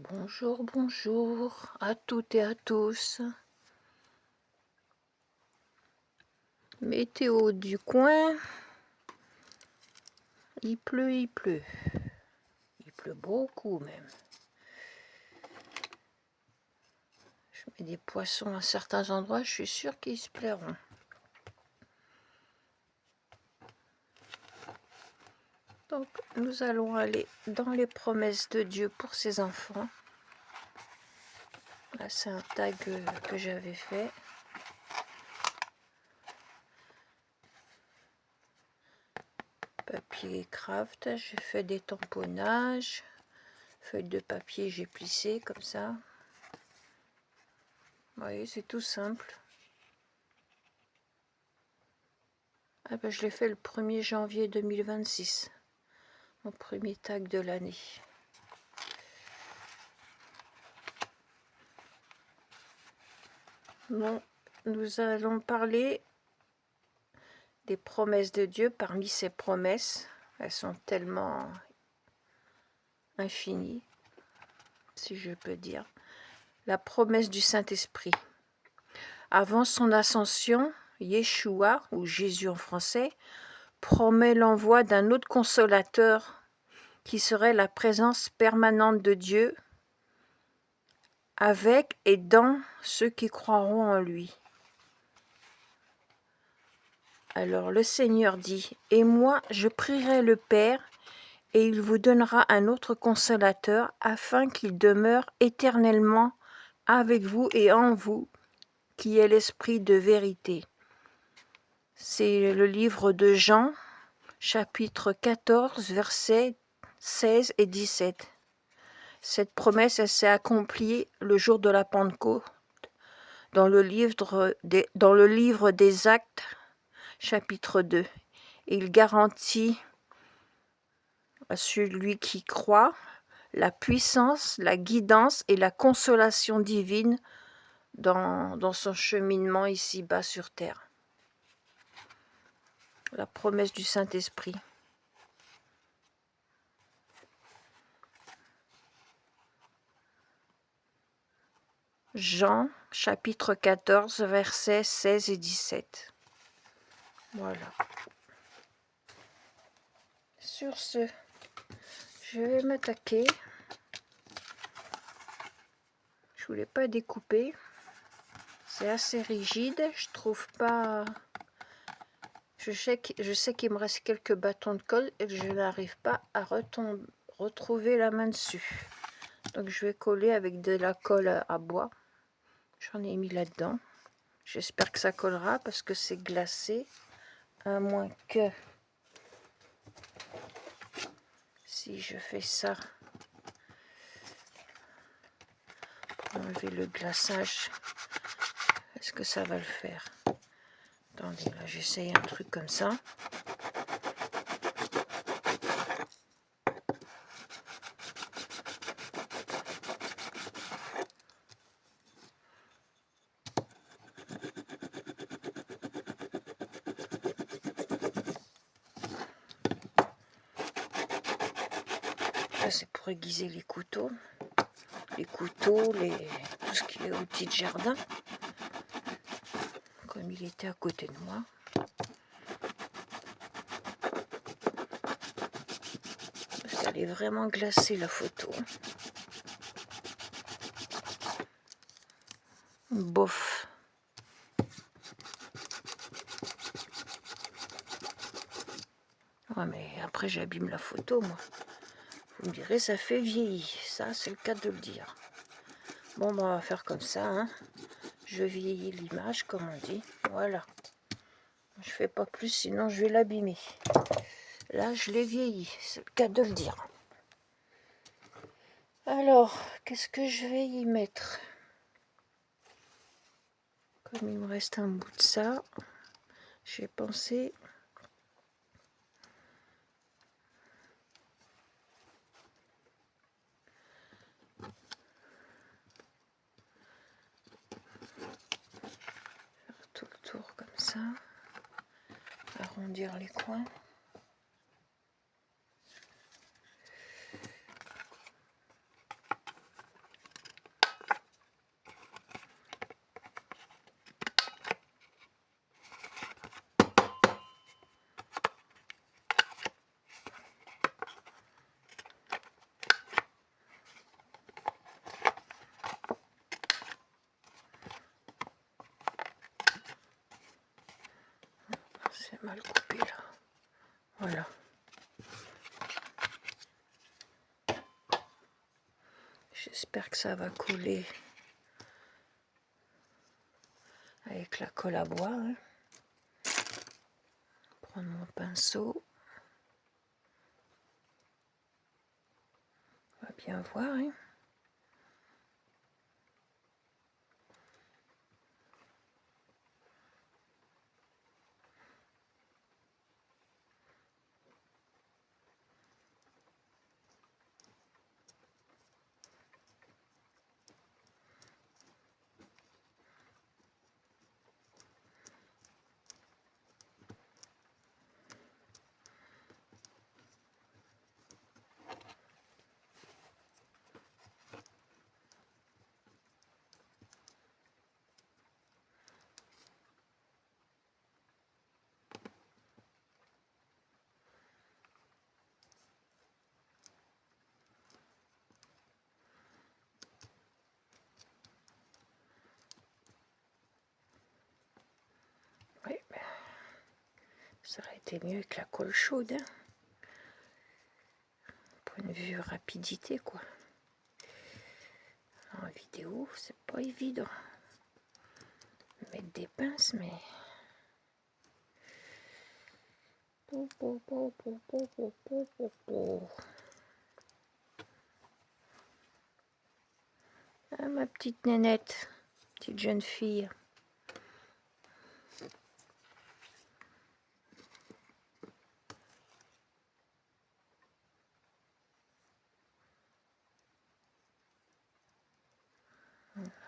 Bonjour, bonjour à toutes et à tous. Météo du coin, il pleut, il pleut. Il pleut beaucoup même. Je mets des poissons à certains endroits, je suis sûre qu'ils se plairont. Donc nous allons aller dans les promesses de Dieu pour ses enfants. Là c'est un tag que j'avais fait. Papier craft, j'ai fait des tamponnages. Feuille de papier, j'ai plissé comme ça. Vous voyez, c'est tout simple. Ah ben, je l'ai fait le 1er janvier 2026. Mon premier tag de l'année. Bon, nous allons parler des promesses de Dieu. Parmi ces promesses, elles sont tellement infinies, si je peux dire. La promesse du Saint-Esprit. Avant son ascension, Yeshua, ou Jésus en français, promet l'envoi d'un autre consolateur qui serait la présence permanente de Dieu avec et dans ceux qui croiront en lui. Alors le Seigneur dit, « Et moi, je prierai le Père, et il vous donnera un autre consolateur, afin qu'il demeure éternellement avec vous et en vous, qui est l'Esprit de vérité. » C'est le livre de Jean, chapitre 14, versets 16 et 17. Cette promesse, elle s'est accomplie le jour de la Pentecôte, dans le livre des Actes, chapitre 2. Il garantit à celui qui croit la puissance, la guidance et la consolation divine dans son cheminement ici-bas sur terre. La promesse du Saint-Esprit. Jean, chapitre 14, versets 16 et 17. Voilà. Sur ce, je vais m'attaquer. Je voulais pas découper. C'est assez rigide. Je trouve pas. Je sais qu'il me reste quelques bâtons de colle et que je n'arrive pas à retrouver la main dessus. Donc je vais coller avec de la colle à bois. J'en ai mis là-dedans. J'espère que ça collera parce que c'est glacé. À moins que si je fais ça pour enlever le glaçage, est-ce que ça va le faire? Attendez, là j'essaye un truc comme ça. Là c'est pour aiguiser les couteaux. Tout ce qui est outils de jardin. Comme il était à côté de moi. Parce qu'elle est vraiment glacée la photo. Bof. Ouais, mais après j'abîme la photo moi. Vous me direz ça fait vieillir. Ça c'est le cas de le dire. Bon bah on va faire comme ça. Hein. Je vieillis l'image comme on dit. Voilà. Je fais pas plus sinon je vais l'abîmer. Là je l'ai vieilli. C'est le cas de le dire. Alors qu'est-ce que je vais y mettre? Comme il me reste un bout de ça, j'ai pensé faire tout le tour comme ça, arrondir les coins. mal coupé là. Voilà. J'espère que ça va coller avec la colle à bois. Hein. Prendre mon pinceau. On va bien voir. Hein. Oui, ça aurait été mieux avec la colle chaude. Hein. Point de vue rapidité, quoi. En vidéo, c'est pas évident. Mettre des pinces, mais... Ah, ma petite nénette, petite jeune fille.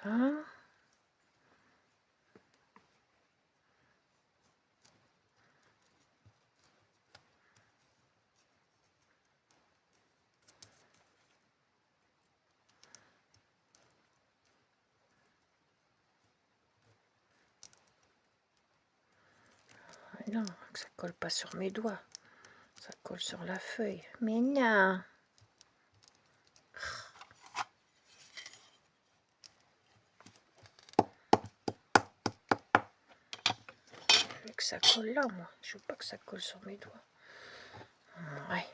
Hein? Ah non, que ça colle pas sur mes doigts. Ça colle sur la feuille. Mais non. Je veux que ça colle là, moi. Je veux pas que ça colle sur mes doigts. Ouais.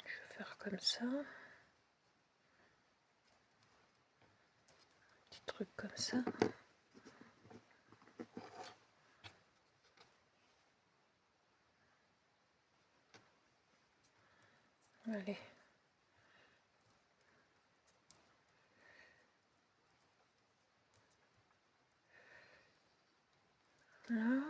Je vais faire comme ça. Petit truc comme ça. Allez. Là.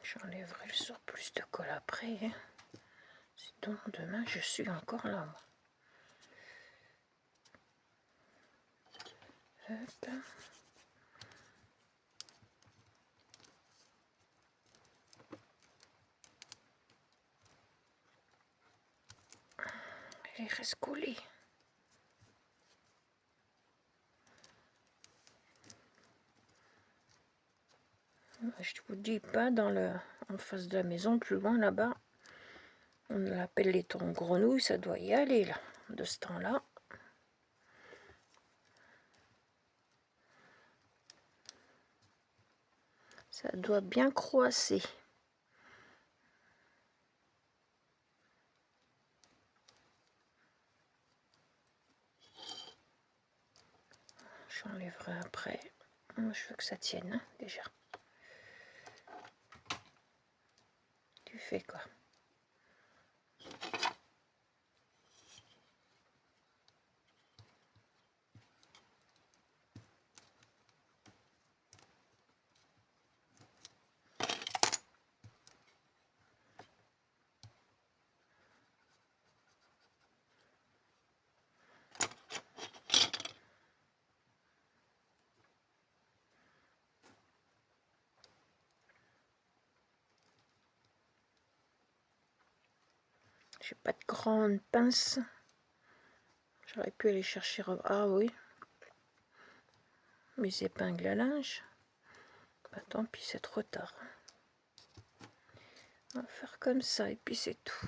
J'enlèverai le surplus de colle après. Hein. Sinon, demain, je suis encore là. Moi. Hop. Elle reste collée. Je vous dis pas en face de la maison, plus loin là-bas. On l'appelle les tons grenouilles, ça doit y aller là, de ce temps-là. Ça doit bien croasser. J'enlèverai après. Moi, je veux que ça tienne, hein, déjà. Tu fais quoi? J'ai pas de grande pince. J'aurais pu aller chercher... Ah oui. Mes épingles à linge. Bah, tant pis, c'est trop tard. On va faire comme ça et puis c'est tout.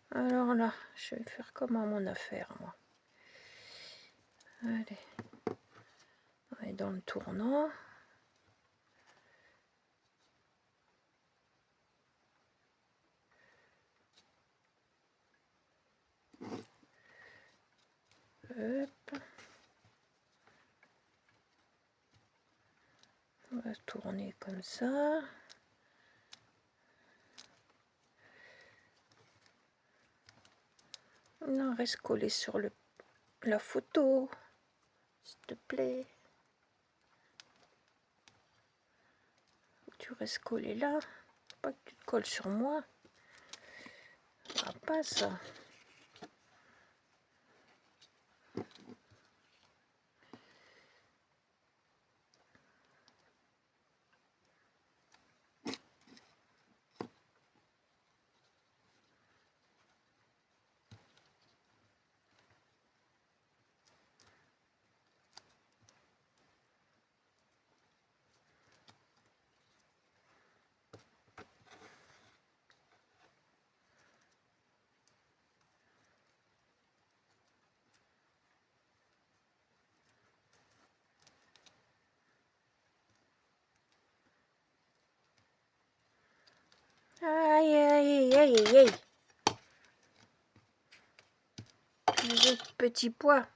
Alors là, je vais faire comment mon affaire, moi. Allez. On est dans le tournant. Hop. On va tourner comme ça. Non, reste collé sur la photo, s'il te plaît. Tu restes collé là. Faut pas que tu te colles sur moi. Ça va pas ça. Aïe, aïe, aïe, aïe, aïe. Les autres petits pois.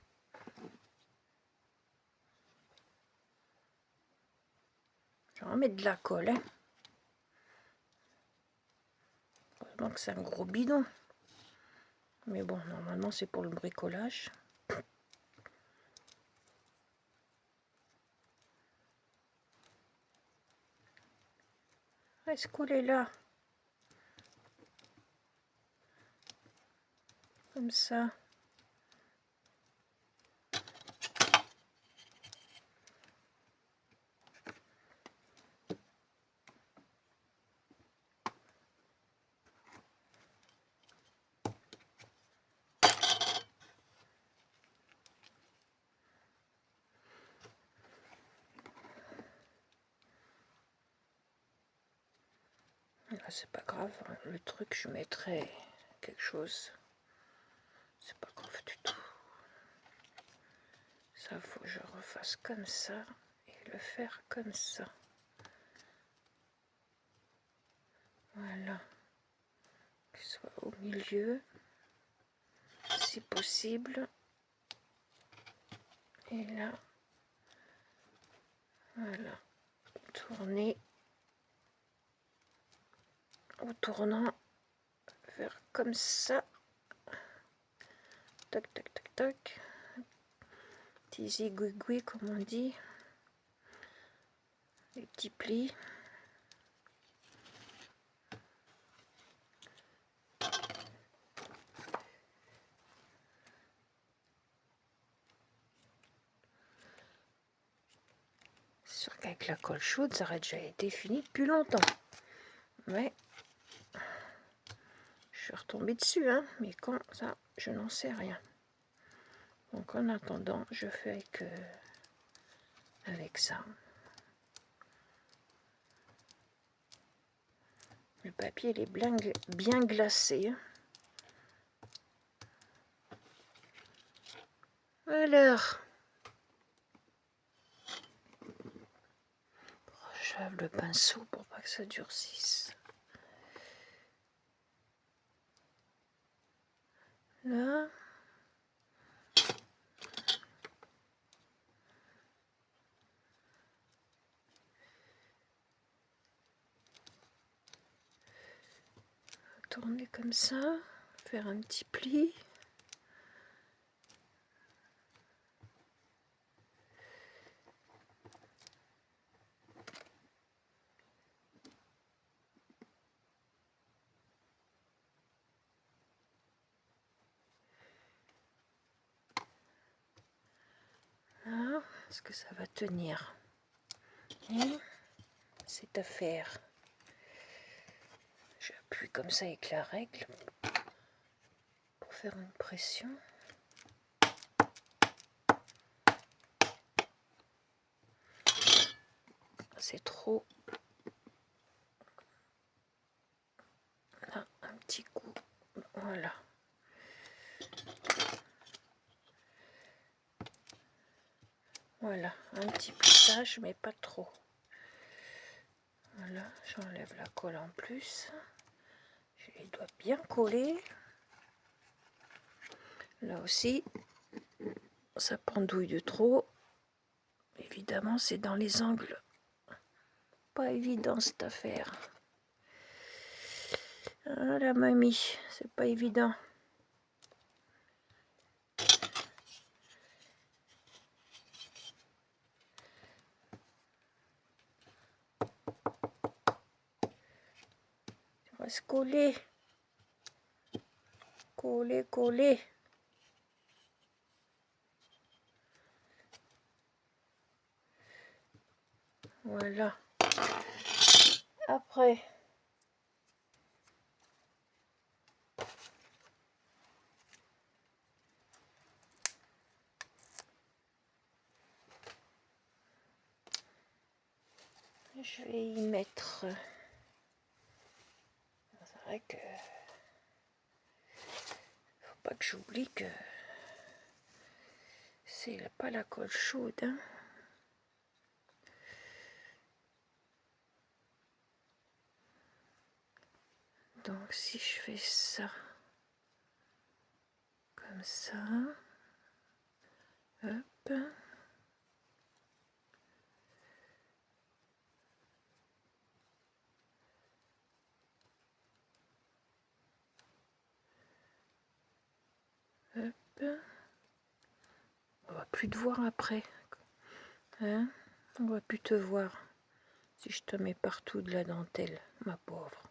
Je vais remettre de la colle. Hein. Heureusement que c'est un gros bidon. Mais bon, normalement c'est pour le bricolage. Reste collé là. Comme ça. C'est pas grave, le truc je mettrai quelque chose. C'est pas grave du tout. Ça faut que je refasse comme ça et le faire comme ça. Voilà. Qu'il soit au milieu, si possible. Et là, voilà. Tourner en tournant vers comme ça. Tac, tac, tac, tac. Petits zigouigouis comme on dit. Les petits plis. C'est sûr qu'avec la colle chaude, ça aurait déjà été fini depuis longtemps. Mais je suis retombée dessus, hein. Mais quand ça, je n'en sais rien. Donc en attendant, je fais avec ça. Le papier il est bien glacé. Alors, lave le pinceau pour pas que ça durcisse. Là. Tourner comme ça, faire un petit pli. Là, est-ce que ça va tenir? C'est à faire. J'appuie comme ça avec la règle pour faire une pression. C'est trop. Là, un petit coup. Voilà. Voilà, un petit plissage, mais pas trop. Voilà, j'enlève la colle en plus. Je les dois bien coller. Là aussi, ça pendouille de trop. Évidemment, c'est dans les angles. Pas évident cette affaire. Ah la mamie, c'est pas évident. On va se coller. Coller, coller. Voilà. Après, je vais y mettre. C'est vrai que faut pas que j'oublie que c'est pas la colle chaude, hein. Donc si je fais ça comme ça, hop, hop, on va plus te voir après, hein, on va plus te voir si je te mets partout de la dentelle, ma pauvre.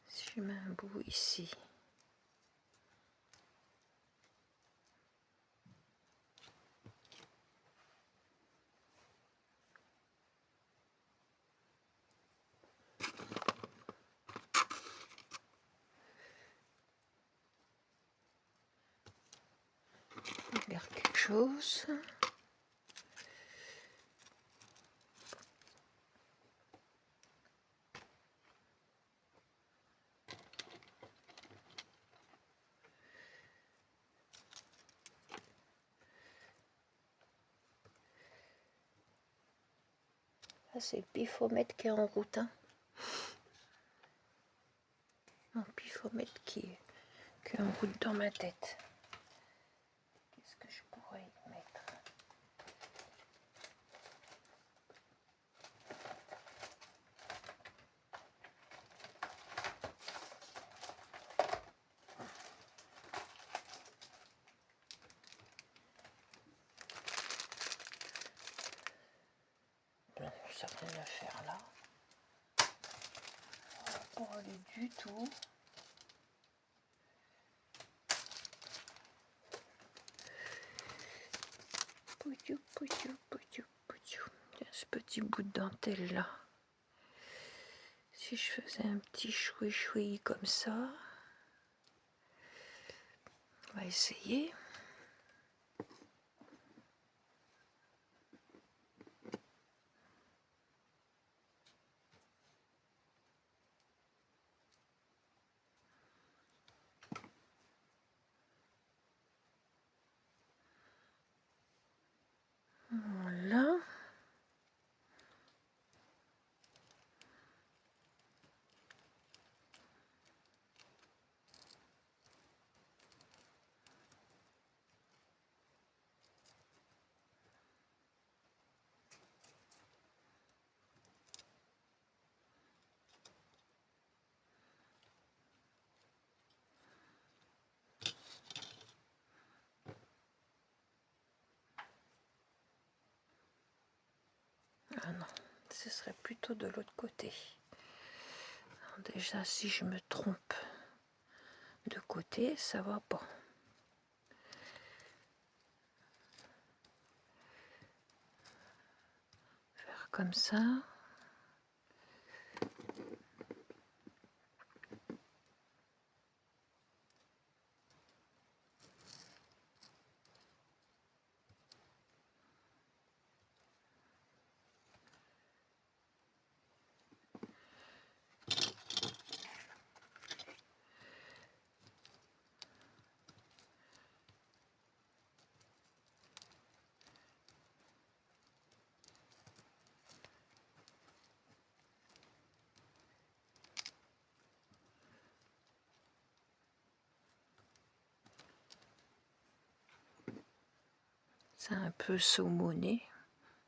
Si je mets un bout ici, regarde quelque chose. Là, c'est le pifomètre qui est en route, hein. Mon pifomètre qui est en route dans ma tête. Qu'est-ce que je pourrais y mettre? Bon, ça n'a rien à faire là. On va pas aller du tout. Poutou, poutou, poutou, poutou. Tiens, ce petit bout de dentelle là. Si je faisais un petit choui-choui comme ça. On va essayer. Voilà. Ah non, ce serait plutôt de l'autre côté. Alors déjà, si je me trompe de côté, ça va pas. Faire comme ça. C'est un peu saumonné.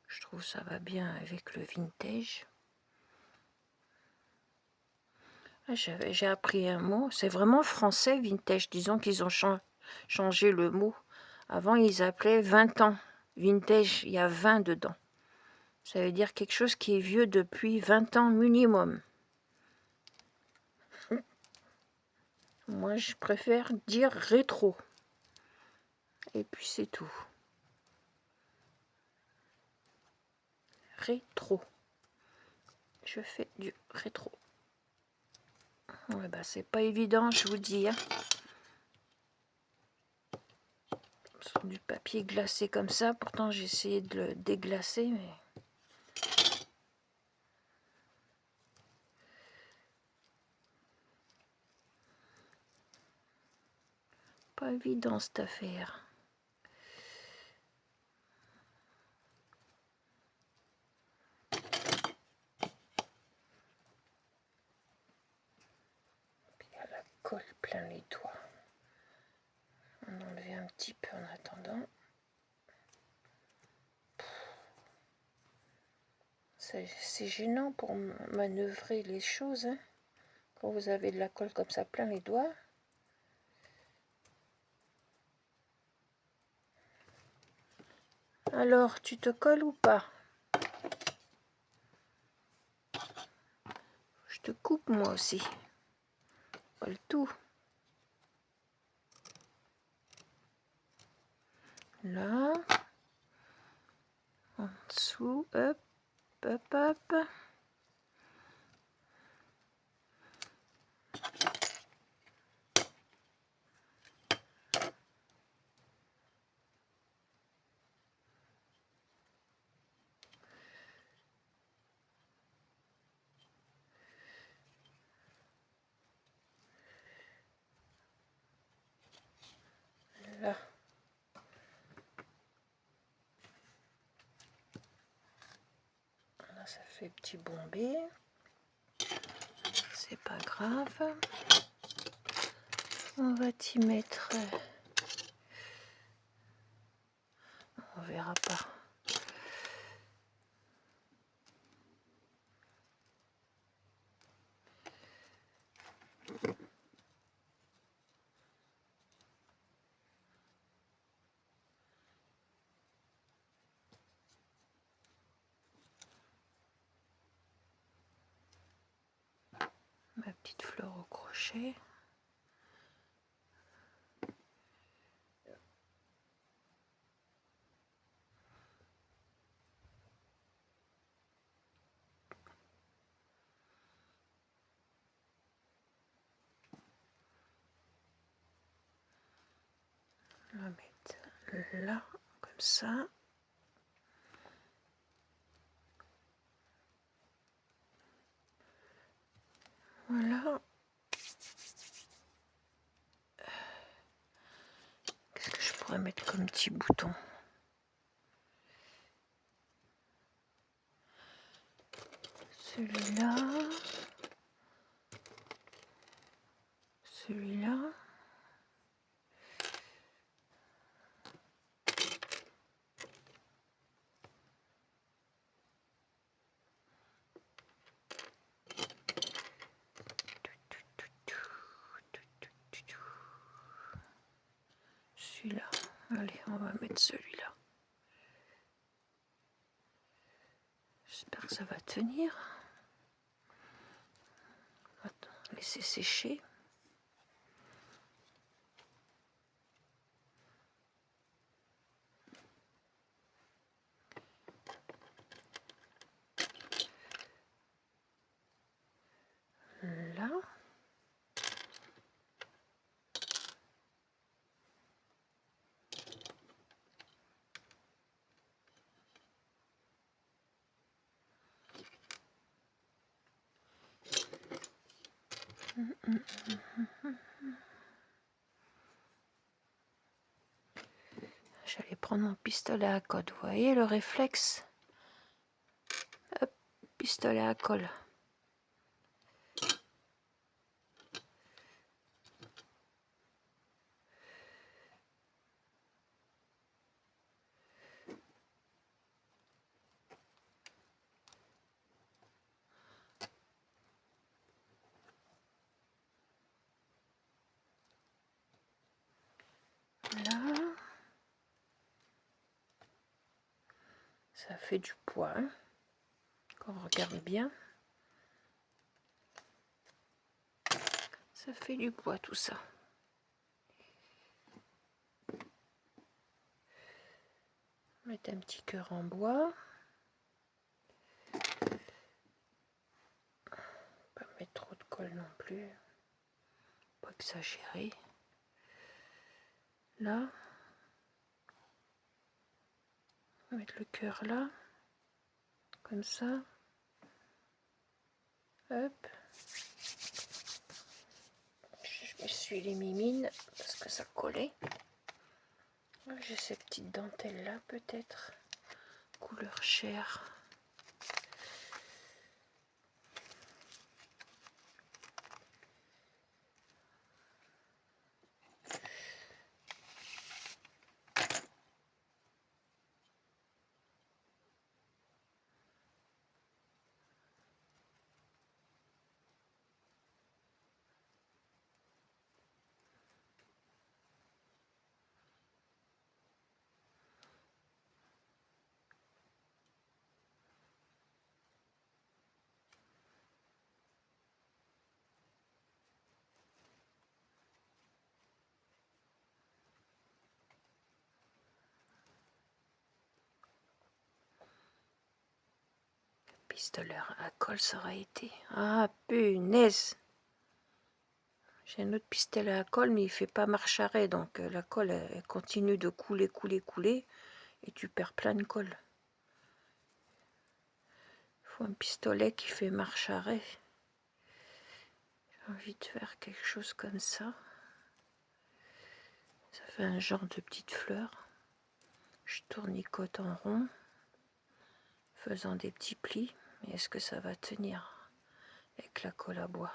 Je trouve ça va bien avec le vintage. Ah, j'ai appris un mot. C'est vraiment français, vintage. Disons qu'ils ont changé le mot. Avant, ils appelaient 20 ans. Vintage, il y a 20 dedans. Ça veut dire quelque chose qui est vieux depuis 20 ans minimum. Moi, je préfère dire rétro. Et puis c'est tout. Rétro. Je fais du rétro. Ouais, bah, c'est pas évident, je vous dis. Hein. Sur du papier glacé comme ça. Pourtant, j'ai essayé de le déglacer, mais... Pas évident, cette affaire. Puis il y a la colle plein les doigts. On en enlever un petit peu en attendant. C'est gênant pour manœuvrer les choses, hein, quand vous avez de la colle comme ça plein les doigts. Alors, tu te colles ou pas? Je te coupe moi aussi. Pas le tout. Là. En dessous. Hop, hop, hop. Là. Là, ça fait petit bombé. C'est pas grave. On va t'y mettre. On verra pas. Ma petite fleur au crochet. On va mettre là, comme ça. Voilà. Qu'est-ce que je pourrais mettre comme petit bouton? Celui-là. Celui-là. Celui-là. Allez, on va mettre celui-là. J'espère que ça va tenir. Attends, laisser sécher. Là. J'allais prendre mon pistolet à colle. Vous voyez le réflexe? Hop, pistolet à colle. Là. Ça fait du poids. Hein, qu'on regarde bien. Ça fait du poids tout ça. Mettre un petit cœur en bois. Pas mettre trop de colle non plus. Pas exagérer. Là. On va mettre le cœur là. Comme ça. Hop. Je me suis les mimines parce que ça collait. J'ai ces petites dentelles là peut-être. Couleur chair. Pistolet à colle, ça aurait été. Ah, punaise! J'ai un autre pistolet à colle, mais il fait pas marche arrêt, donc la colle elle continue de couler, couler, couler, et tu perds plein de colle. Il faut un pistolet qui fait marche arrêt. J'ai envie de faire quelque chose comme ça. Ça fait un genre de petite fleur. Je tournicote en rond, faisant des petits plis. Mais est-ce que ça va tenir avec la colle à bois?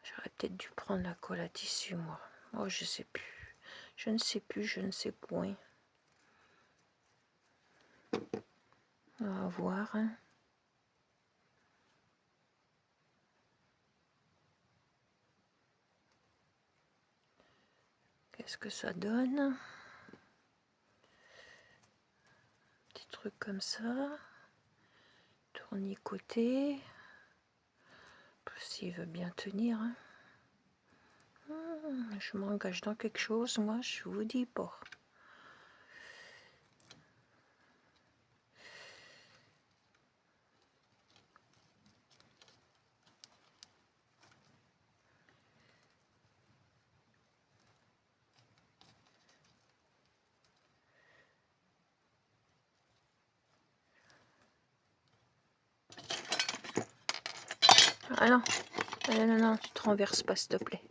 J'aurais peut-être dû prendre la colle à tissu, moi. Oh, je sais plus. Je ne sais plus, je ne sais point. On va voir. Hein. Qu'est-ce que ça donne? Petit truc comme ça. Tournicoté. S'il veut bien tenir. Hein. Je m'engage dans quelque chose, moi, je vous dis pas. Ah non. Ah non, non, non, tu te renverses pas, s'il te plaît.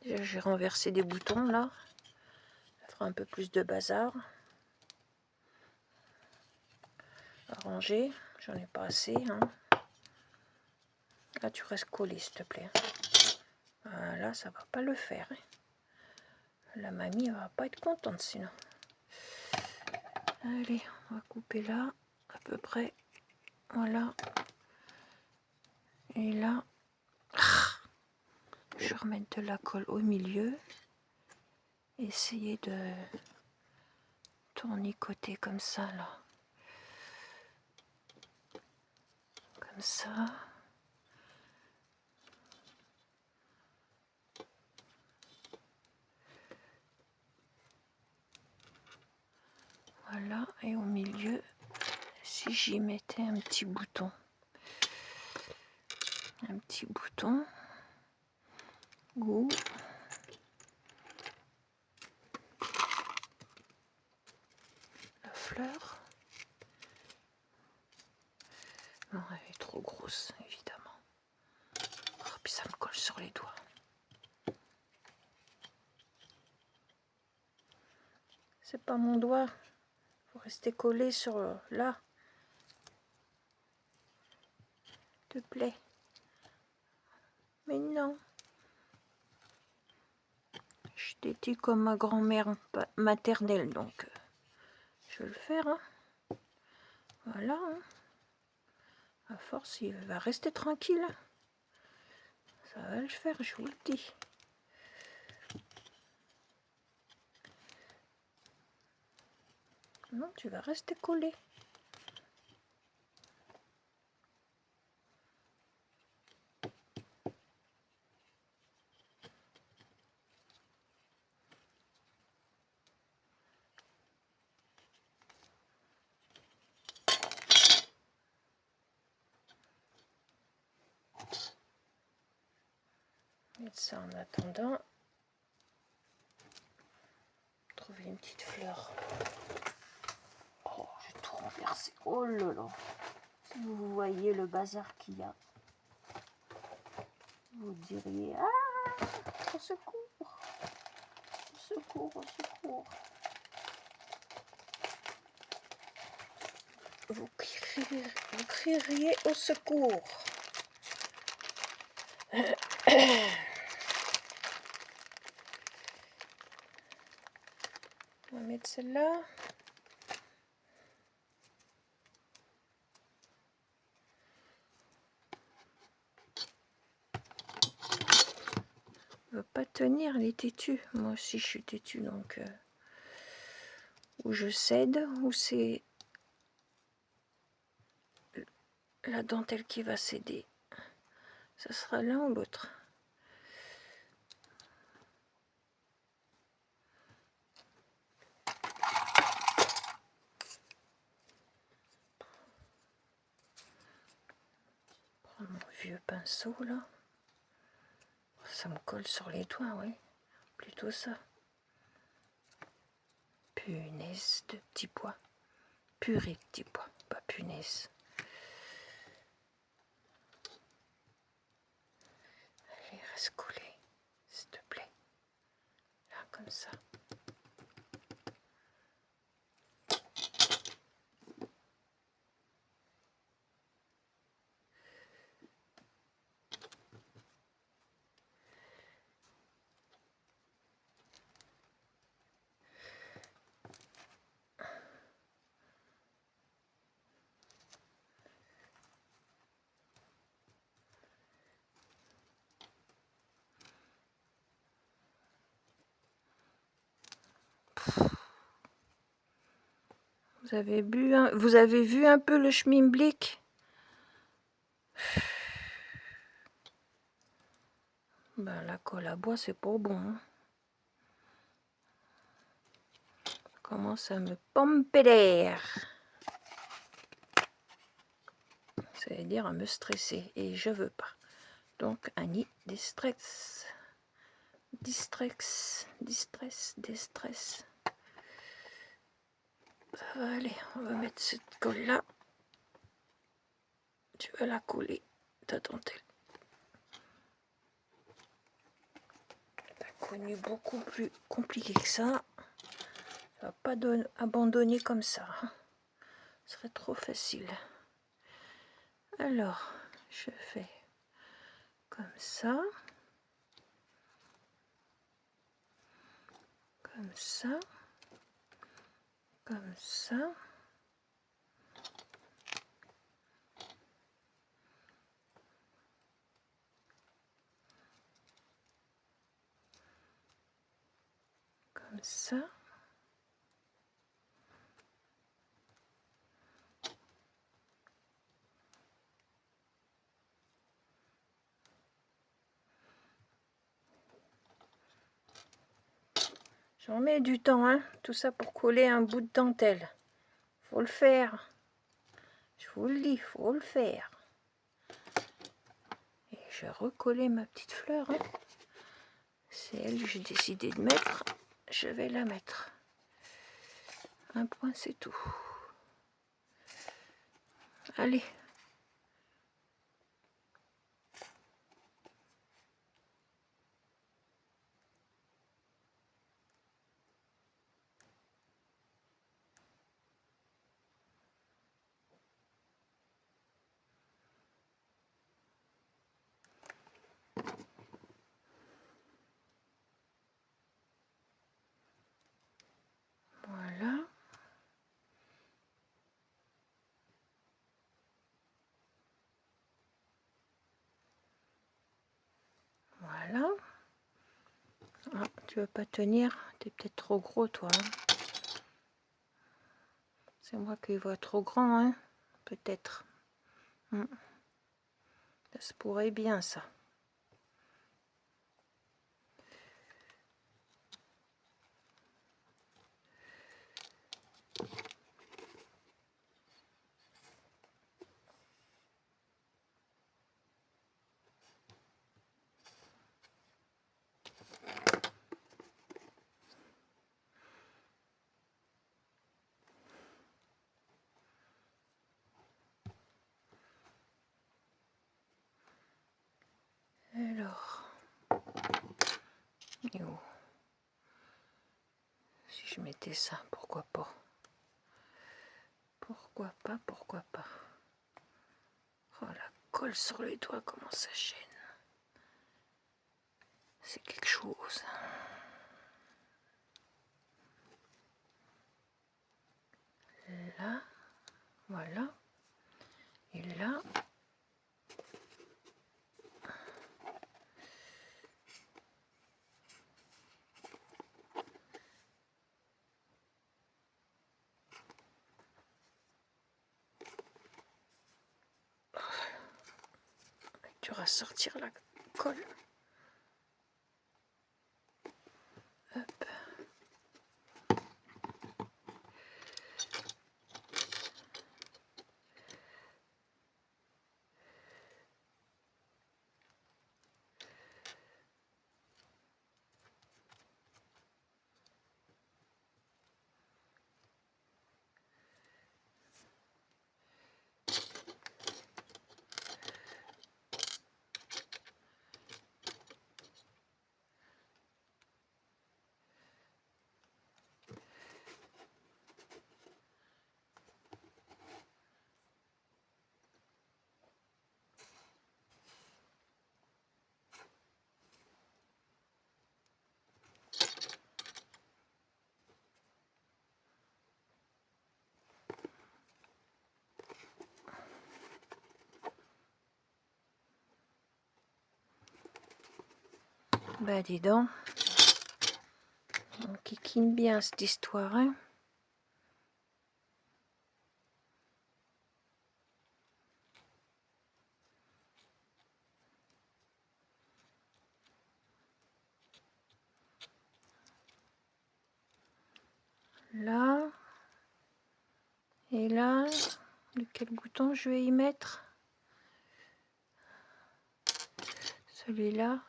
Déjà, j'ai renversé des boutons, là. Ça fera un peu plus de bazar. À ranger. J'en ai pas assez, hein. Là, tu restes collé, s'il te plaît. Voilà, ça va pas le faire. Hein. La mamie, elle va pas être contente, sinon. Allez, on va couper là, à peu près. Voilà. Et là, je remets de la colle au milieu. Essayez de tournicoter comme ça, là. Comme ça. Voilà, et au milieu, si j'y mettais un petit bouton. Un petit bouton. Ou la fleur. Non, elle est trop grosse, évidemment. Oh, puis ça me colle sur les doigts. C'est pas mon doigt. Faut rester collé sur là. S'il te plaît. Mais non. Je suis têtue comme ma grand-mère maternelle, donc je vais le faire. Hein. Voilà. Hein. À force, il va rester tranquille. Ça va le faire, je vous le dis. Non, tu vas rester collé. Mettre ça en attendant. Trouver une petite fleur. Oh, j'ai tout renversé. Oh là là. Si vous voyez le bazar qu'il y a, vous diriez ah, au secours, au secours, au secours. Vous crieriez au secours. On va mettre celle-là. Elle va pas tenir, elle est têtue. Moi aussi je suis têtue, donc ou je cède, ou c'est la dentelle qui va céder. Ça sera l'un ou l'autre. Prends mon vieux pinceau là. Ça me colle sur les doigts, oui. Plutôt ça. Punaise de petits pois. Purée de petits pois, pas punaise. Allez, reste collé, s'il te plaît. Là, comme ça. Vous avez vu un peu le schmilblick? Ben, la colle à bois, c'est pas bon. Hein. Ça commence à me pomper l'air. Ça veut dire à me stresser. Et je veux pas. Donc, Annie, distress. Distress. Ça va aller. On va mettre cette colle là. Tu vas la coller, ta dentelle. connu beaucoup plus compliqué que ça. On va pas abandonner comme ça. Ce serait trop facile. Alors, je fais comme ça. Comme ça. Comme ça. Comme ça. J'en mets du temps, hein, tout ça pour coller un bout de dentelle. Faut le faire. Je vous le dis, faut le faire. Et je vais recoller ma petite fleur. Hein. C'est elle que j'ai décidé de mettre. Je vais la mettre. Un point, c'est tout. Allez. Voilà. Voilà. Ah, tu veux pas tenir? T'es peut-être trop gros, toi. Hein. C'est moi qui vois trop grand, hein? Peut-être. Ça se pourrait bien, ça. Alors, et où? Si je mettais ça, pourquoi pas? Pourquoi pas, pourquoi pas? Oh, la colle sur les doigts, comment ça gêne. C'est quelque chose. Là, voilà. Et là, tu vas sortir la colle. Hop. Bah dis donc, on kikine bien cette histoire, hein. Là, et là, quel bouton je vais y mettre? Celui-là.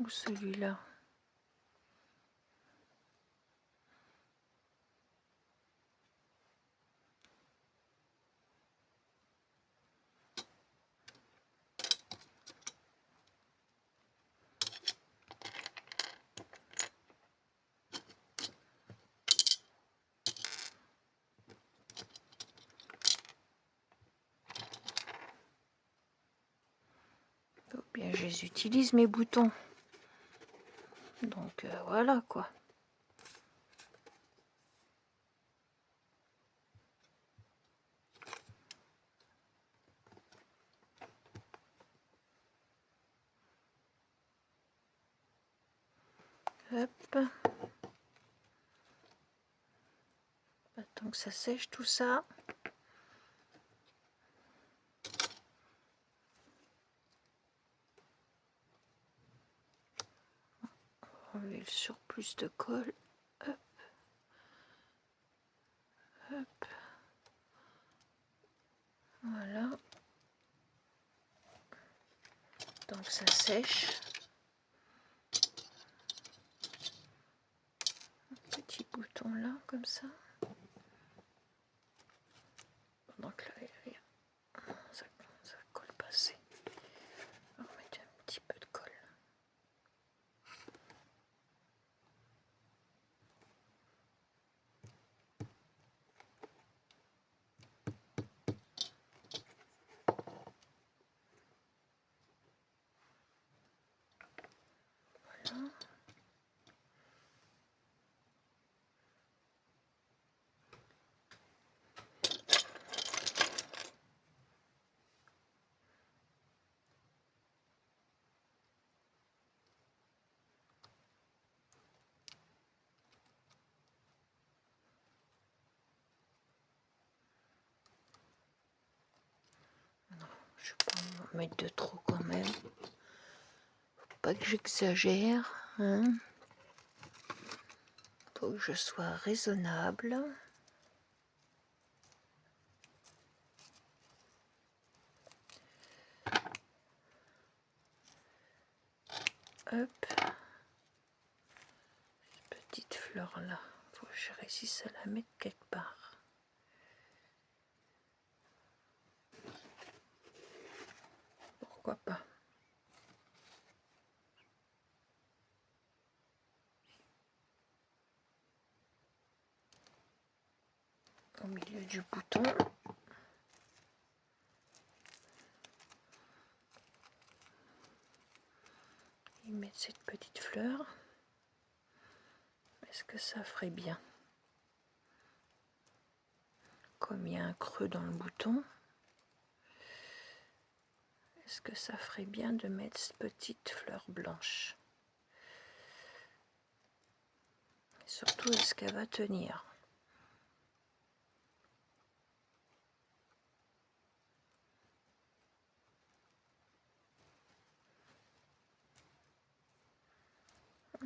où celui-là? Oh, bien, j'utilise mes boutons. Donc voilà quoi. Hop. Attends que ça sèche tout ça. Enlever le surplus de colle. Hop. Hop. Voilà. Donc ça sèche. Un petit bouton là, comme ça. Donc là, ça colle pas assez. On va mettre un petit peu de colle. Voilà. Je vais pas en mettre de trop quand même. Faut pas que j'exagère. Hein. Faut que je sois raisonnable. Hop. Cette petite fleur là. Faut que je réussisse à la mettre quelque part. Pourquoi pas? Au milieu du bouton. Et mettre cette petite fleur. Est-ce que ça ferait bien? Comme il y a un creux dans le bouton, est-ce que ça ferait bien de mettre cette petite fleur blanche? Et surtout, est-ce qu'elle va tenir?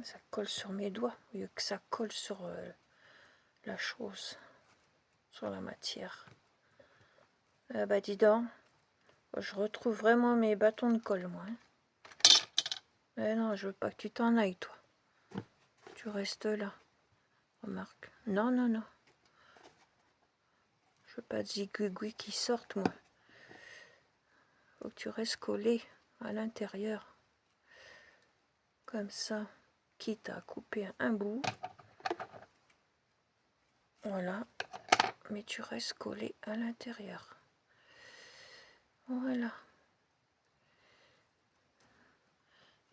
Ça colle sur mes doigts, au lieu que ça colle sur la chose, sur la matière. Ah bah dis donc, je retrouve vraiment mes bâtons de colle, moi. Hein. Mais non, je veux pas que tu t'en ailles, toi. Tu restes là. Remarque. Non, non, non. Je veux pas de zigouigouis qui sortent, moi. Faut que tu restes collé à l'intérieur. Comme ça. Quitte à couper un bout. Voilà. Mais tu restes collé à l'intérieur. Voilà.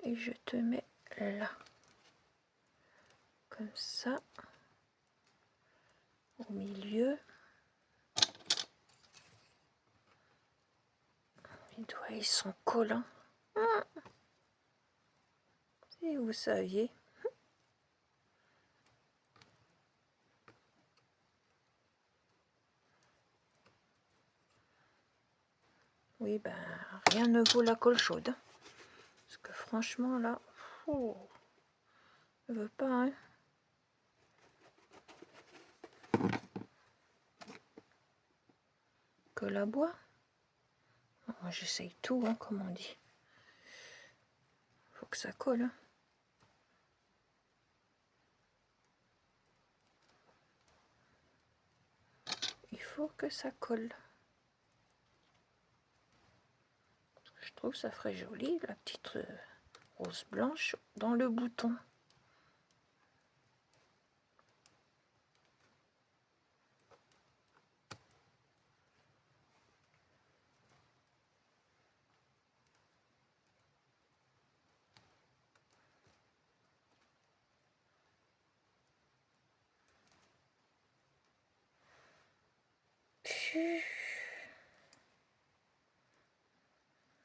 Et je te mets là. Comme ça. Au milieu. Les doigts, ils sont collants. Si vous saviez. Oui, ben, rien ne vaut la colle chaude. Parce que franchement, là, oh, je veux pas, hein. Que la bois. Moi, j'essaye tout, hein, comme on dit. Faut que ça colle. Hein. faut que ça colle. Je trouve ça ferait joli, la petite rose blanche dans le bouton.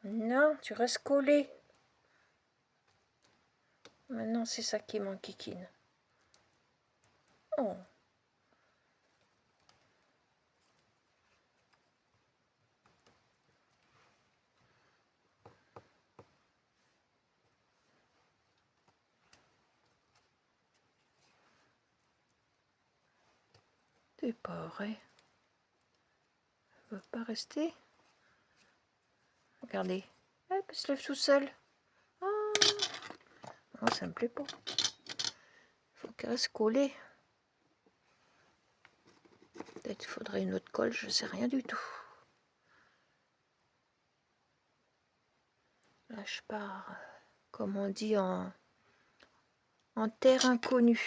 Non, tu restes collé. Maintenant, c'est ça qui m'enquiquine. Oh. C'est pas vrai. Elle veut pas rester. Regardez. Hop, elle se lève tout seul. Oh. Non, ça me plaît pas. Faut qu'elle reste collée. Peut-être qu'il faudrait une autre colle, je sais rien du tout. Là, je pars, comme on dit, en terre inconnue.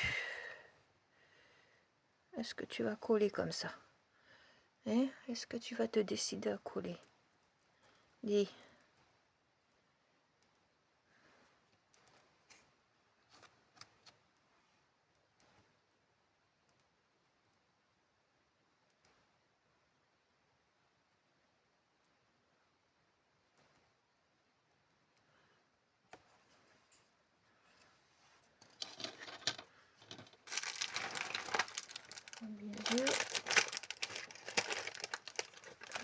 Est-ce que tu vas coller comme ça? Hein? Est-ce que tu vas te décider à coller? Dis. Au milieu,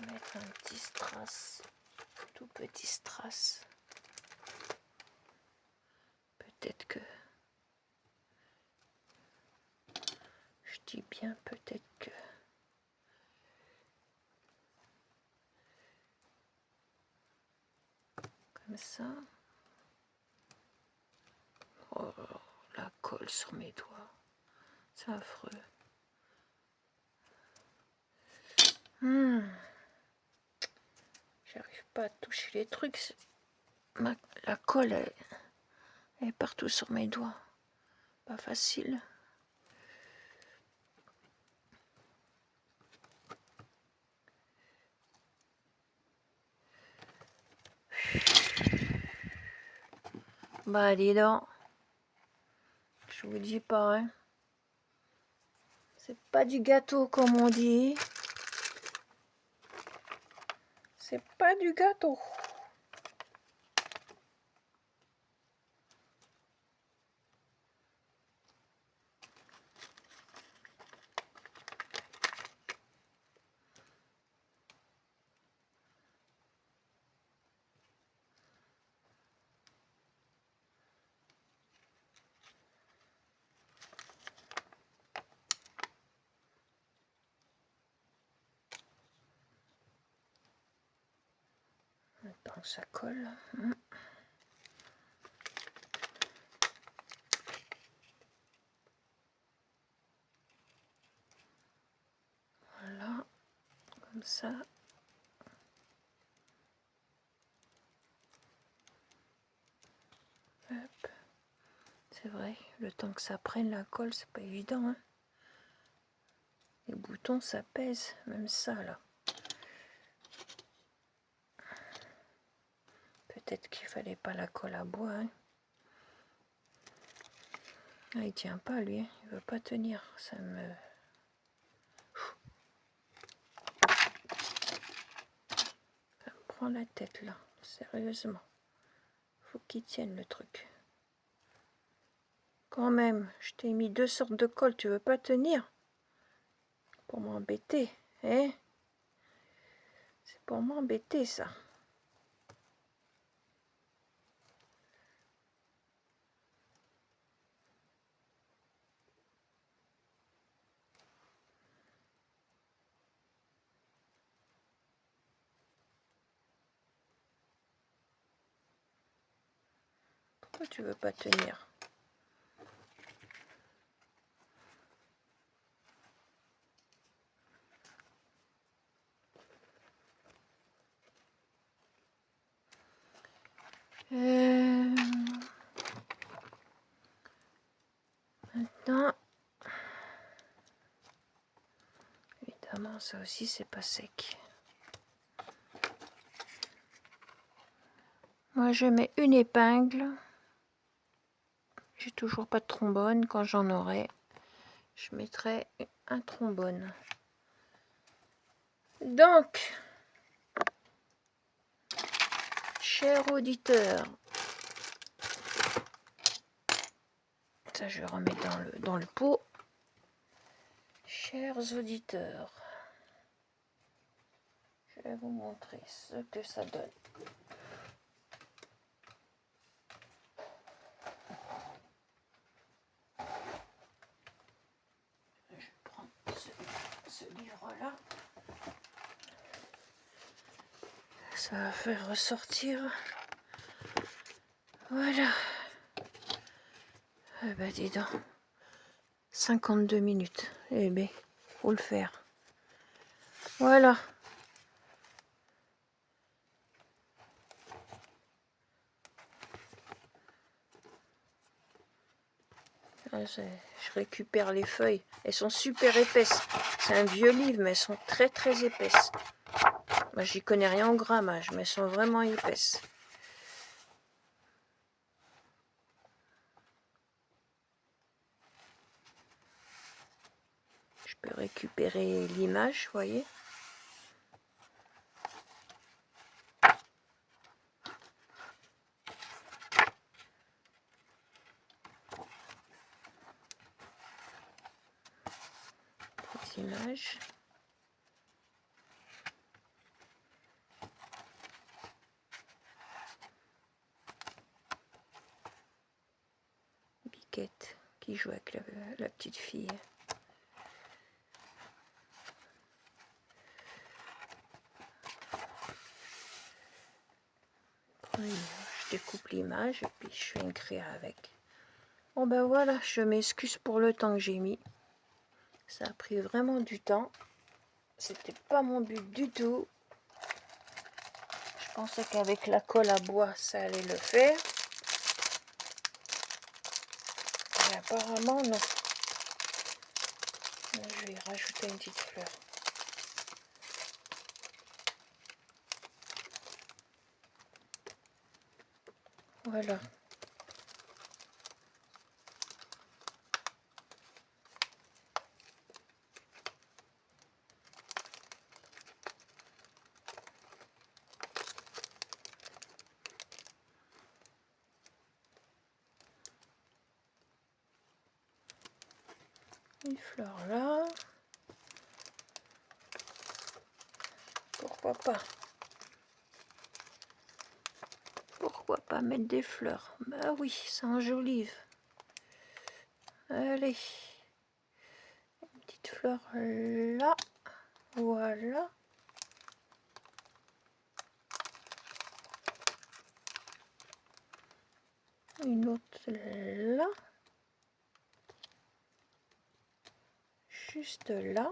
mettre un petit strass, tout petit strass. Peut-être que, je dis bien peut-être que, comme ça. Oh, la colle sur mes doigts, c'est affreux. J'arrive pas à toucher les trucs. La colle, elle est partout sur mes doigts. Pas facile. Bah dis donc. Je vous dis pas, hein. C'est pas du gâteau comme on dit. C'est pas du gâteau. Tant que ça colle. Voilà, comme ça. Hop. C'est vrai, le temps que ça prenne la colle, c'est pas évident, hein. Les boutons, ça pèse, même ça, là. Peut-être qu'il fallait pas la colle à bois, hein. Ah, il tient pas, lui, hein. Il veut pas tenir. Ça me prend la tête, là. Sérieusement. Faut qu'il tienne, le truc. Quand même, je t'ai mis 2 sortes de colle, tu veux pas tenir? Pour m'embêter, hein? C'est pour m'embêter, ça. Pourquoi tu veux pas tenir? Maintenant, évidemment, ça aussi, c'est pas sec. Moi, je mets une épingle. J'ai toujours pas de trombone. Quand j'en aurai, je mettrai un trombone. Donc, cher auditeur, ça je vais remettre dans le pot. Chers auditeurs, je vais vous montrer ce que ça donne. Je prends ce livre-là. Ça va faire ressortir. Voilà. Eh ben dis donc. 52 minutes. Eh ben, faut le faire. Voilà. Je récupère les feuilles. Elles sont super épaisses. C'est un vieux livre, mais elles sont très très épaisses. Moi, j'y connais rien en grammage, mais elles sont vraiment épaisses. Je peux récupérer l'image, vous voyez. Petite image. Biquette qui joue avec la petite fille. Je découpe l'image et puis je fais une créa avec. Bon ben voilà, je m'excuse pour le temps que j'ai mis. Ça a pris vraiment du temps. C'était pas mon but du tout. Je pensais qu'avec la colle à bois, ça allait le faire. Mais apparemment, non. Je vais y rajouter une petite fleur. Voilà. Une fleur là. Pourquoi pas? Pourquoi pas mettre des fleurs? Bah oui, ça enjolive. Allez. Une petite fleur là. Voilà. Une autre là. Juste là.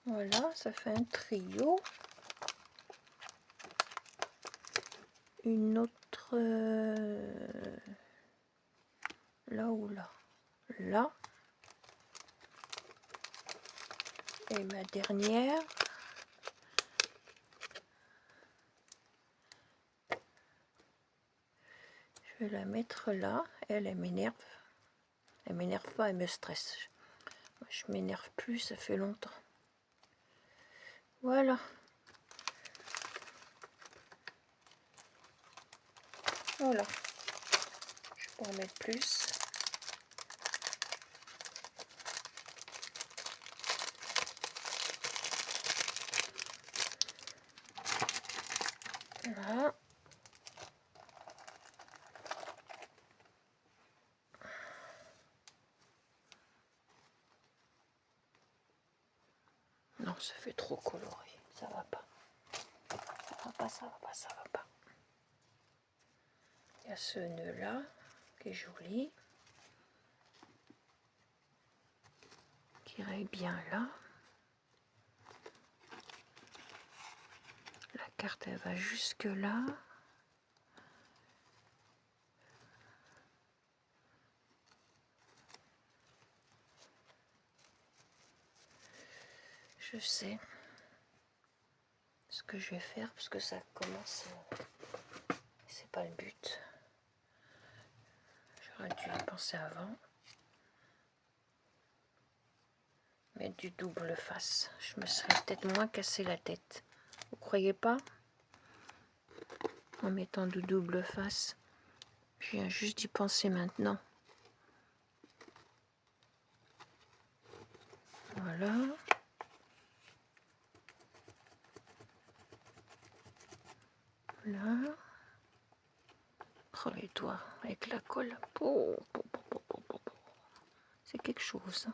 Voilà, ça fait un trio. Une autre là ou là. Là. Et ma dernière. Je vais la mettre là. Elle m'énerve. Elle m'énerve pas, elle me stresse. Moi, je m'énerve plus, ça fait longtemps. Voilà. Voilà. Je peux en mettre plus. Voilà. Non, ça fait trop coloré. Ça va pas. Ça va pas, ça va pas, ça va pas. Il y a ce nœud là qui est joli. Qui irait bien là. La carte elle va jusque là. Je sais ce que je vais faire parce que ça commence. C'est pas le but. J'aurais dû y penser avant. Mettre du double face. Je me serais peut-être moins cassé la tête. Vous croyez pas? En mettant du double face. Je viens juste d'y penser maintenant. Voilà. Là. Oh les doigts avec la colle. C'est quelque chose.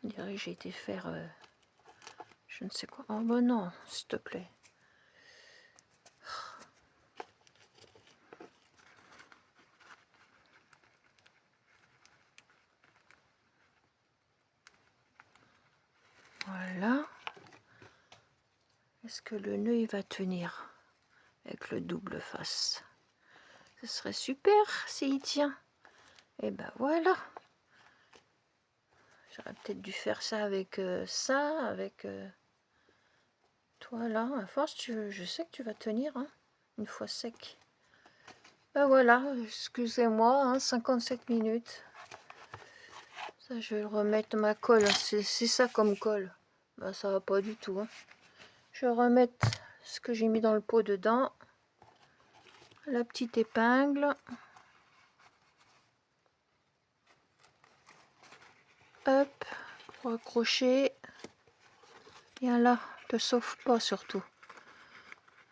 On dirait que j'ai été faire je ne sais quoi. Oh ben non, s'il te plaît. Voilà. Est-ce que le nœud il va tenir avec le double face? Ce serait super s'il tient. Et ben voilà. J'aurais peut-être dû faire ça avec ça, avec toi là. À force, je sais que tu vas tenir, hein, une fois sec. Ben voilà, excusez-moi, hein, 57 minutes. Ça, je vais remettre ma colle. C'est ça comme colle. Ben, ça va pas du tout. Hein. Je vais remettre ce que j'ai mis dans le pot dedans. La petite épingle. Hop, pour accrocher. Viens là, te sauve pas surtout.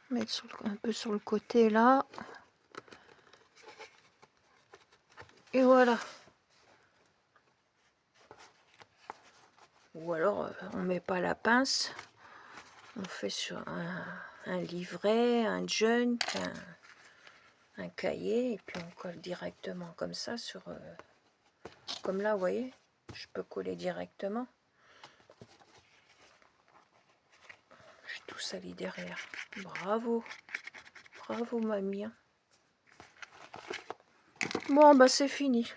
Mettre un peu sur le côté là. Et voilà. Ou alors on met pas la pince. On fait sur un livret, un junk, un cahier. Et puis on colle directement comme ça sur... comme là, vous voyez. Je peux coller directement. J'ai tout sali derrière. Bravo. Bravo, mamie. Bon, bah c'est fini.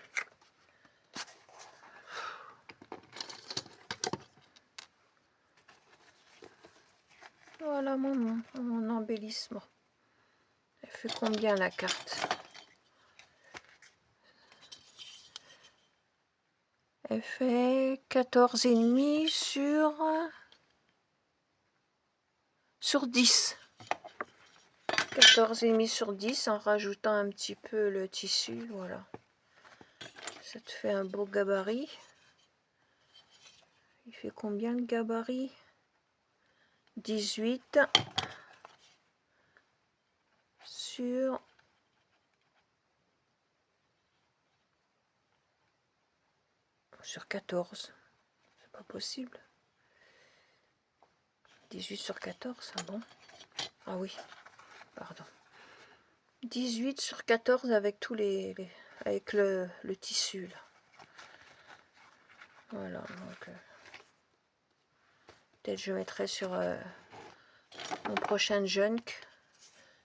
Voilà mon embellissement. Elle fait combien la carte? Elle fait 14,5 sur 10. 14,5 sur 10 en rajoutant un petit peu le tissu, voilà. Ça te fait un beau gabarit. Il fait combien le gabarit? 18 sur 14. C'est pas possible. 18 sur 14, ah bon? Ah oui, pardon. 18 sur 14 avec tous avec le tissu là. Voilà, donc peut-être je mettrai sur mon prochain junk.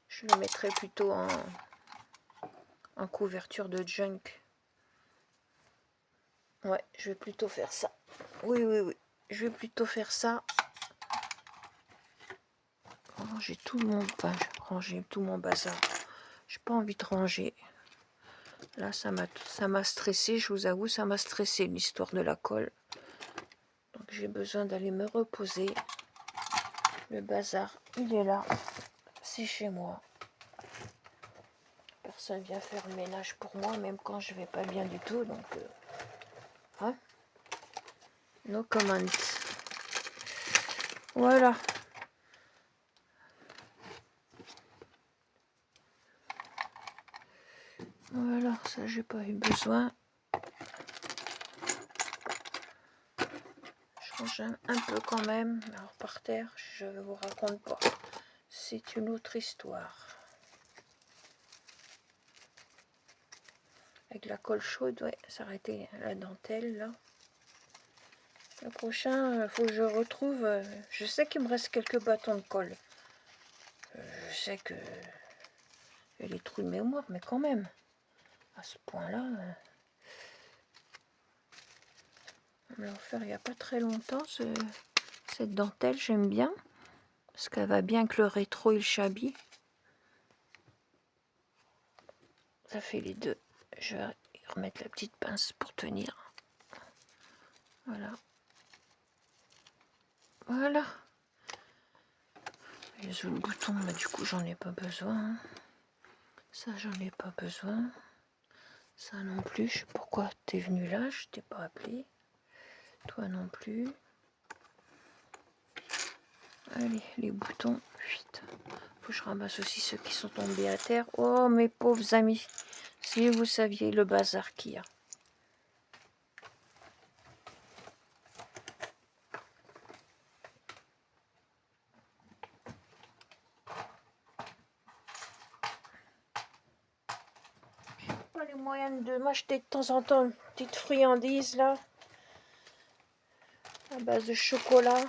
Je le mettrai plutôt en couverture de junk. Ouais, je vais plutôt faire ça. Oui, je vais plutôt faire ça. Ranger tout mon... Enfin, ranger tout mon bazar. J'ai pas envie de ranger. Là, ça m'a stressé, je vous avoue, ça m'a stressé l'histoire de la colle. Donc j'ai besoin d'aller me reposer. Le bazar, il est là. C'est chez moi. Personne vient faire le ménage pour moi, même quand je vais pas bien du tout. Donc, hein? No comment. Voilà. Voilà, ça j'ai pas eu besoin. Je range un peu quand même. Alors par terre, je ne vous raconte pas. C'est une autre histoire. Avec la colle chaude, ouais, ça aurait été la dentelle là. Le prochain, il faut que je retrouve. Je sais qu'il me reste quelques bâtons de colle. Je sais que il y a des trous de mémoire, mais quand même, à ce point-là, on me l'a offert il n'y a pas très longtemps. Cette dentelle, j'aime bien. Parce qu'elle va bien avec le rétro et le shabby. Ça fait les deux. Je vais remettre la petite pince pour tenir. Voilà. Voilà. Et sous le bouton, bah, du coup, j'en ai pas besoin. Ça, j'en ai pas besoin. Ça non plus. Je sais pourquoi t'es venu là. Je t'ai pas appelé. Toi non plus. Allez, les boutons. Putain. Faut que je ramasse aussi ceux qui sont tombés à terre. Oh, mes pauvres amis. Si vous saviez le bazar qu'il y a. Pas les moyens de m'acheter de temps en temps une petite friandise là. À base de chocolat.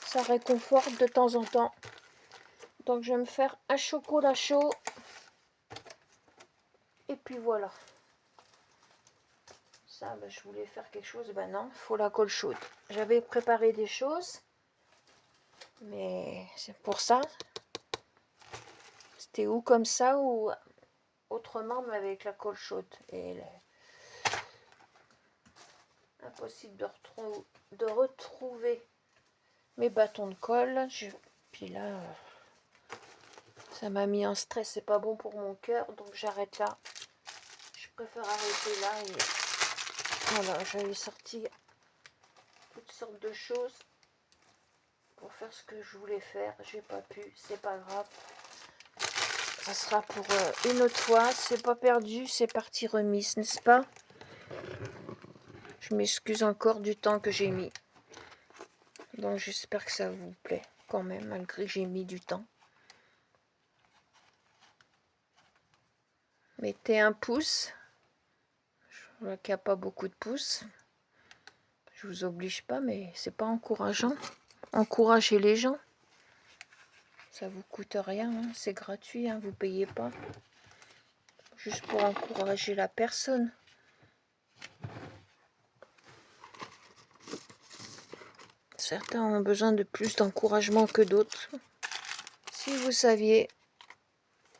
Ça réconforte de temps en temps. Donc je vais me faire un chocolat chaud. Et puis voilà. Ça, je voulais faire quelque chose. Ben non, il faut la colle chaude. J'avais préparé des choses. Mais c'est pour ça. C'était ou comme ça ou autrement, mais avec la colle chaude. Et impossible de retrouver mes bâtons de colle. Puis là, ça m'a mis en stress. C'est pas bon pour mon cœur. Donc j'arrête là. Je préfère arrêter là. Et voilà, j'avais sorti toutes sortes de choses pour faire ce que je voulais faire. J'ai pas pu. C'est pas grave. Ça sera pour une autre fois. C'est pas perdu. C'est partie remise, n'est-ce pas? Je m'excuse encore du temps que j'ai mis. Donc j'espère que ça vous plaît quand même, malgré que j'ai mis du temps. Mettez un pouce. Je vois qu'il n'y a pas beaucoup de pouces. Je vous oblige pas, mais c'est pas encourageant. Encouragez les gens. Ça vous coûte rien, hein. C'est gratuit, hein. Vous payez pas. Juste pour encourager la personne. Certains ont besoin de plus d'encouragement que d'autres. Si vous saviez,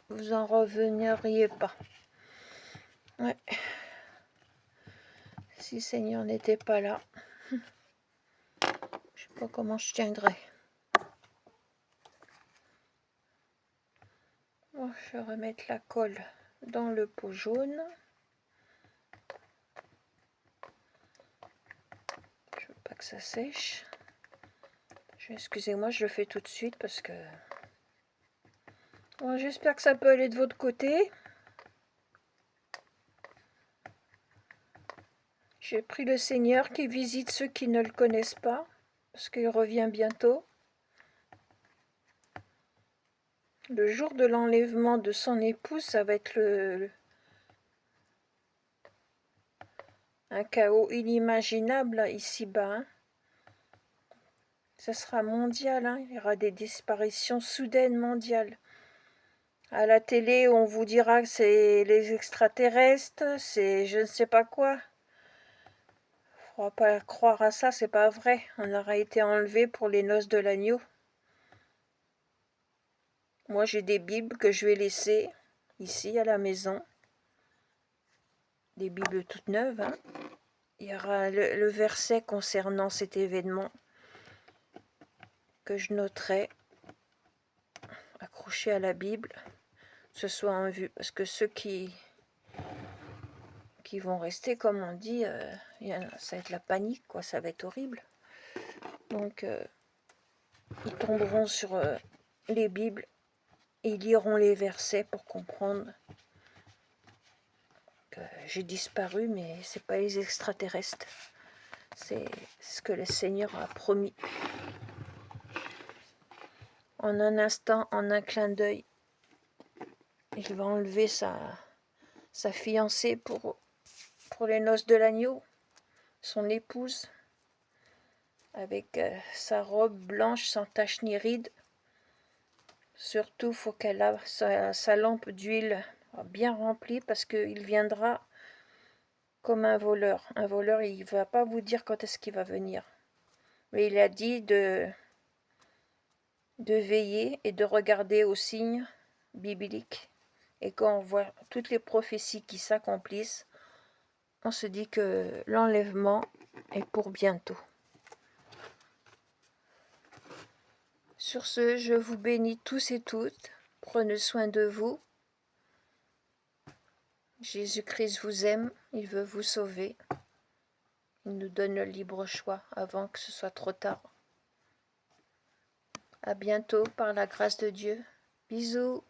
vous en reveniriez pas. Ouais. Si le Seigneur n'était pas là, je sais pas comment je tiendrais. Bon, je vais remettre la colle dans le pot jaune. Je veux pas que ça sèche. Excusez-moi, je le fais tout de suite parce que... Bon, j'espère que ça peut aller de votre côté. J'ai pris le Seigneur qui visite ceux qui ne le connaissent pas, parce qu'il revient bientôt. Le jour de l'enlèvement de son épouse, ça va être un chaos inimaginable ici-bas. Hein. Ça sera mondial, hein. Il y aura des disparitions soudaines mondiales. À la télé, on vous dira que c'est les extraterrestres, c'est je ne sais pas quoi. Faut pas croire à ça, c'est pas vrai. On aura été enlevé pour les noces de l'agneau. Moi, j'ai des Bibles que je vais laisser ici à la maison. Des Bibles toutes neuves. Hein. Il y aura le verset concernant cet événement que je noterai accroché à la Bible, ce soit en vue. Parce que ceux qui vont rester, comme on dit, ça va être la panique, quoi. Ça va être horrible. Donc, ils tomberont sur les Bibles et ils liront les versets pour comprendre que j'ai disparu, mais c'est pas les extraterrestres. C'est ce que le Seigneur a promis. En un instant, en un clin d'œil, il va enlever sa fiancée pour les noces de l'agneau, son épouse, avec sa robe blanche sans tache ni ride. Surtout, il faut qu'elle ait sa lampe d'huile bien remplie parce qu'il viendra comme un voleur. Un voleur, il ne va pas vous dire quand est-ce qu'il va venir. Mais il a dit de veiller et de regarder aux signes bibliques. Et quand on voit toutes les prophéties qui s'accomplissent, on se dit que l'enlèvement est pour bientôt. Sur ce, je vous bénis tous et toutes. Prenez soin de vous. Jésus-Christ vous aime, il veut vous sauver. Il nous donne le libre choix avant que ce soit trop tard. À bientôt par la grâce de Dieu. Bisous.